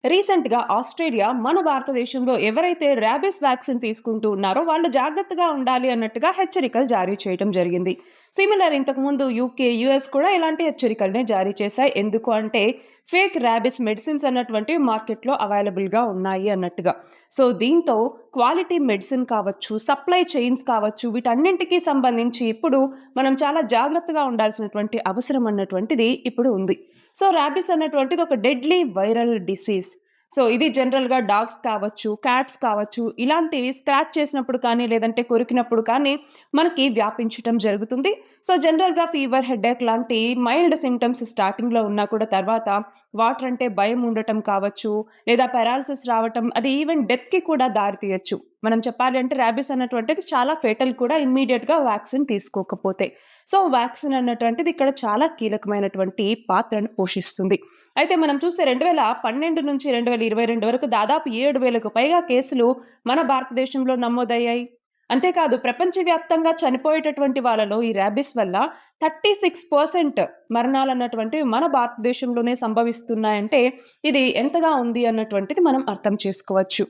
రీసెంట్‌గా ఆస్ట్రేలియా మన భారతదేశంలో ఎవరైతే ర్యాబీస్ వ్యాక్సిన్ తీసుకుంటూ ఉన్నారో వాళ్ళు జాగ్రత్తగా ఉండాలి అన్నట్టుగా హెచ్చరికలు జారీ చేయడం జరిగింది. సిమిలర్ ఇంతకుముందు యూకే, యూఎస్ కూడా ఇలాంటి హెచ్చరికలనే జారీ చేశాయి. ఎందుకు అంటే ఫేక్ ర్యాబీస్ మెడిసిన్స్ అన్నటువంటివి మార్కెట్‌లో అవైలబుల్‌గా ఉన్నాయి అన్నట్టుగా. సో, దీంతో క్వాలిటీ మెడిసిన్ కావచ్చు, సప్లై చైన్స్ కావచ్చు, వీటన్నింటికి సంబంధించి ఇప్పుడు మనం చాలా జాగ్రత్తగా ఉండాల్సినటువంటి అవసరం అన్నటువంటిది ఇప్పుడు ఉంది. సో, రాబీస్ అన్నటువంటిది ఒక డెడ్లీ వైరల్ డిసీజ్. సో, ఇది జనరల్‌గా డాగ్స్ కావచ్చు, క్యాట్స్ కావచ్చు, ఇలాంటివి స్క్రాచ్ చేసినప్పుడు కానీ, లేదంటే కొరికినప్పుడు కానీ మనకి వ్యాపించటం జరుగుతుంది. సో, జనరల్‌గా ఫీవర్, హెడేక్ లాంటి మైల్డ్ సింప్టమ్స్ స్టార్టింగ్‌లో ఉన్నా కూడా తర్వాత వాటర్ అంటే భయం ఉండటం కావచ్చు, లేదా పారాలిసిస్ రావటం, అది ఈవెన్ డెత్‌కి కూడా దారి తీయొచ్చు. మనం చెప్పాలి అంటే రాబీస్ అన్నటువంటిది చాలా ఫేటల్ కూడా ఇమ్మీడియేట్‌గా వ్యాక్సిన్ తీసుకోకపోతే. సో, వ్యాక్సిన్ అన్నటువంటిది ఇక్కడ చాలా కీలకమైనటువంటి పాత్రను పోషిస్తుంది. అయితే మనం చూస్తే 2012 నుంచి 2022 వరకు దాదాపు 7,000కు పైగా కేసులు మన భారతదేశంలో నమోదయ్యాయి. అంతేకాదు ప్రపంచవ్యాప్తంగా చనిపోయేటటువంటి వాళ్ళలో ఈ రాబీస్ వల్ల 36% మరణాలన్నటువంటివి మన భారతదేశంలోనే సంభవిస్తున్నాయంటే ఇది ఎంతగా ఉంది అన్నటువంటిది మనం అర్థం చేసుకోవచ్చు.